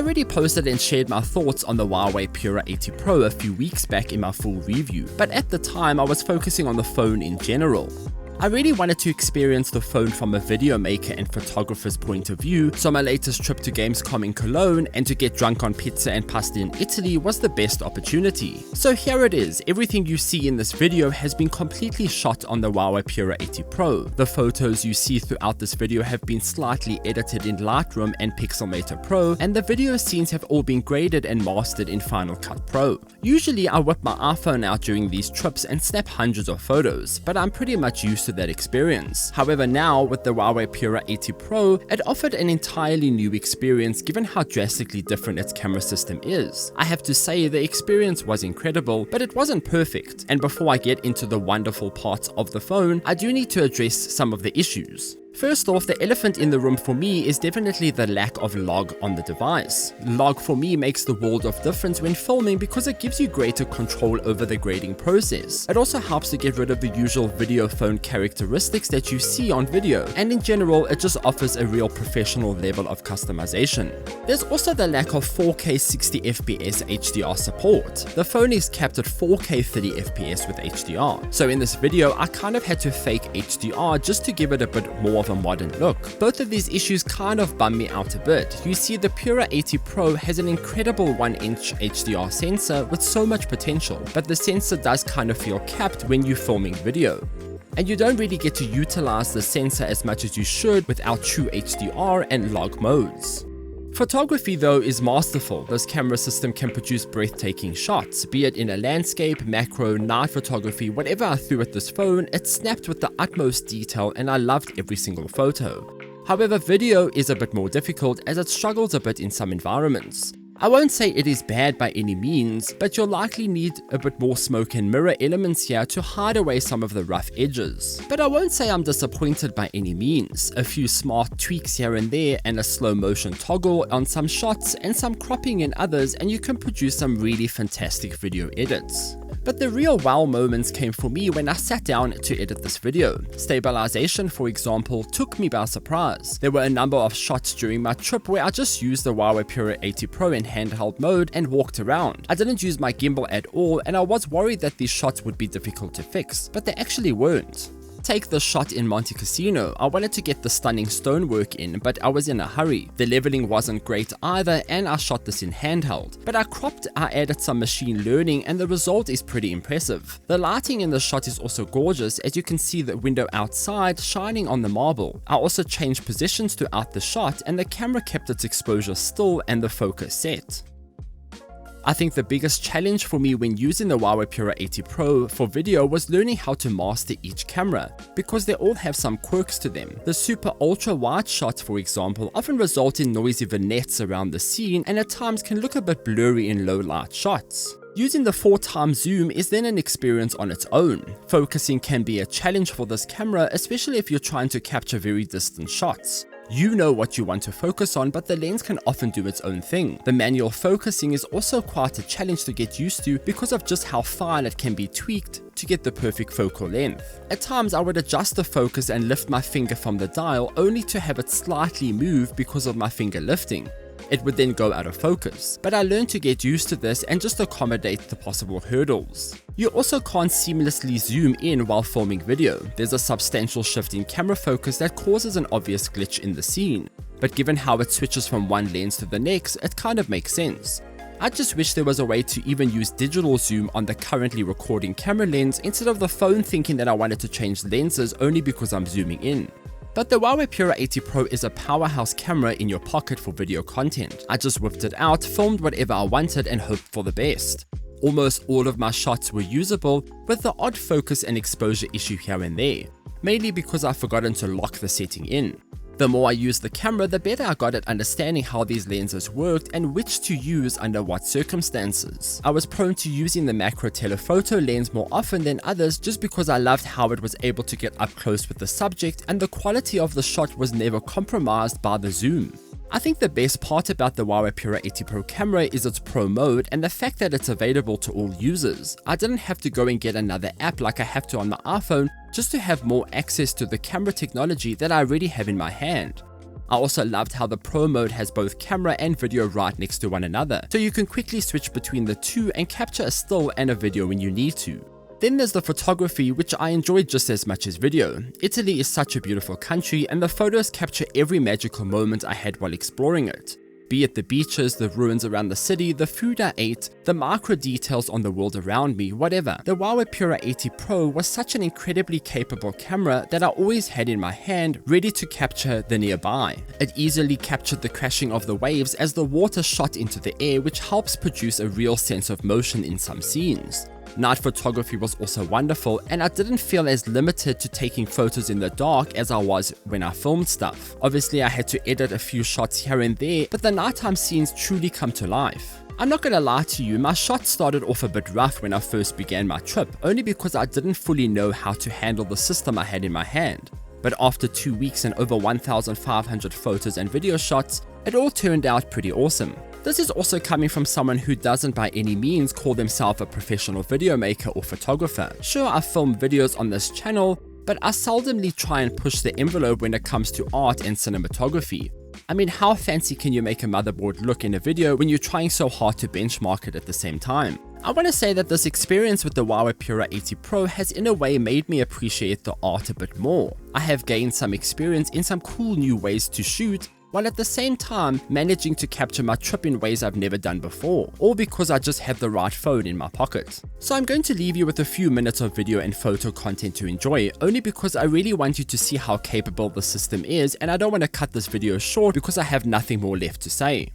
I already posted and shared my thoughts on the HUAWEI Pura 80 Pro a few weeks back in my full review, but at the time I was focusing on the phone in general. I really wanted to experience the phone from a video maker and photographer's point of view, so my latest trip to Gamescom in Cologne and to get drunk on pizza and pasta in Italy was the best opportunity. So here it is, everything you see in this video has been completely shot on the HUAWEI Pura 80 Pro. The photos you see throughout this video have been slightly edited in Lightroom and Pixelmator Pro, and the video scenes have all been graded and mastered in Final Cut Pro. Usually I whip my iPhone out during these trips and snap hundreds of photos, but I'm pretty much used to that experience. However, now with the HUAWEI Pura 80 Pro, it offered an entirely new experience given how drastically different its camera system is. I have to say the experience was incredible, but it wasn't perfect, and before I get into the wonderful parts of the phone, I do need to address some of the issues. First off, the elephant in the room for me is definitely the lack of log on the device. Log for me makes the world of difference when filming because it gives you greater control over the grading process. It also helps to get rid of the usual video phone characteristics that you see on video, and in general it just offers a real professional level of customization. There's also the lack of 4K 60fps HDR support. The phone is capped at 4K 30fps with HDR, so in this video I kind of had to fake HDR just to give it a bit more of a modern look. Both of these issues kind of bum me out a bit. You see, the Pura 80 Pro has an incredible 1-inch HDR sensor with so much potential, but the sensor does kind of feel capped when you're filming video. And you don't really get to utilize the sensor as much as you should without true HDR and log modes. Photography though is masterful. This camera system can produce breathtaking shots, be it in a landscape, macro, night photography, whatever I threw at this phone, it snapped with the utmost detail and I loved every single photo. However, video is a bit more difficult as it struggles a bit in some environments. I won't say it is bad by any means, but you'll likely need a bit more smoke and mirror elements here to hide away some of the rough edges. But I won't say I'm disappointed by any means. A few smart tweaks here and there and a slow motion toggle on some shots and some cropping in others, and you can produce some really fantastic video edits. But the real wow moments came for me when I sat down to edit this video. Stabilization, for example, took me by surprise. There were a number of shots during my trip where I just used the HUAWEI Pura 80 Pro in handheld mode and walked around. I didn't use my gimbal at all, and I was worried that these shots would be difficult to fix, but they actually weren't. Take the shot in Monte Cassino. I wanted to get the stunning stonework in, but I was in a hurry. The leveling wasn't great either, and I shot this in handheld. But I cropped, I added some machine learning, and the result is pretty impressive. The lighting in the shot is also gorgeous, as you can see the window outside shining on the marble. I also changed positions throughout the shot, and the camera kept its exposure still and the focus set. I think the biggest challenge for me when using the HUAWEI Pura 80 Pro for video was learning how to master each camera, because they all have some quirks to them. The super ultra wide shots, for example, often result in noisy vignettes around the scene and at times can look a bit blurry in low light shots. Using the 4x zoom is then an experience on its own. Focusing can be a challenge for this camera, especially if you're trying to capture very distant shots. You know what you want to focus on, but the lens can often do its own thing. The manual focusing is also quite a challenge to get used to because of just how fine it can be tweaked to get the perfect focal length. At times I would adjust the focus and lift my finger from the dial only to have it slightly move because of my finger lifting. It would then go out of focus, but I learned to get used to this and just accommodate the possible hurdles. You also can't seamlessly zoom in while filming video. There's a substantial shift in camera focus that causes an obvious glitch in the scene, but given how it switches from one lens to the next, it kind of makes sense. I just wish there was a way to even use digital zoom on the currently recording camera lens instead of the phone thinking that I wanted to change lenses only because I'm zooming in. But the HUAWEI Pura 80 Pro is a powerhouse camera in your pocket for video content. I just whipped it out, filmed whatever I wanted and hoped for the best. Almost all of my shots were usable, with the odd focus and exposure issue here and there, mainly because I've forgotten to lock the setting in. The more I used the camera, the better I got at understanding how these lenses worked and which to use under what circumstances. I was prone to using the macro telephoto lens more often than others just because I loved how it was able to get up close with the subject, and the quality of the shot was never compromised by the zoom. I think the best part about the HUAWEI Pura 80 Pro camera is its Pro mode and the fact that it's available to all users. I didn't have to go and get another app like I have to on my iPhone just to have more access to the camera technology that I already have in my hand. I also loved how the Pro mode has both camera and video right next to one another, so you can quickly switch between the two and capture a still and a video when you need to. Then there's the photography, which I enjoyed just as much as video. Italy is such a beautiful country, and the photos capture every magical moment I had while exploring it. Be it the beaches, the ruins around the city, the food I ate, the micro details on the world around me, whatever. The HUAWEI Pura 80 Pro was such an incredibly capable camera that I always had in my hand, ready to capture the nearby. It easily captured the crashing of the waves as the water shot into the air, which helps produce a real sense of motion in some scenes. Night photography was also wonderful, and I didn't feel as limited to taking photos in the dark as I was when I filmed stuff. Obviously I had to edit a few shots here and there, but the nighttime scenes truly come to life. I'm not gonna lie to you, my shots started off a bit rough when I first began my trip, only because I didn't fully know how to handle the system I had in my hand. But after 2 weeks and over 1,500 photos and video shots, it all turned out pretty awesome. This is also coming from someone who doesn't by any means call themselves a professional video maker or photographer. Sure, I film videos on this channel, but I seldomly try and push the envelope when it comes to art and cinematography. I mean, how fancy can you make a motherboard look in a video when you're trying so hard to benchmark it at the same time? I want to say that this experience with the HUAWEI Pura 80 Pro has in a way made me appreciate the art a bit more. I have gained some experience in some cool new ways to shoot, while at the same time managing to capture my trip in ways I've never done before, all because I just had the right phone in my pocket. So I'm going to leave you with a few minutes of video and photo content to enjoy, only because I really want you to see how capable the system is, and I don't want to cut this video short because I have nothing more left to say.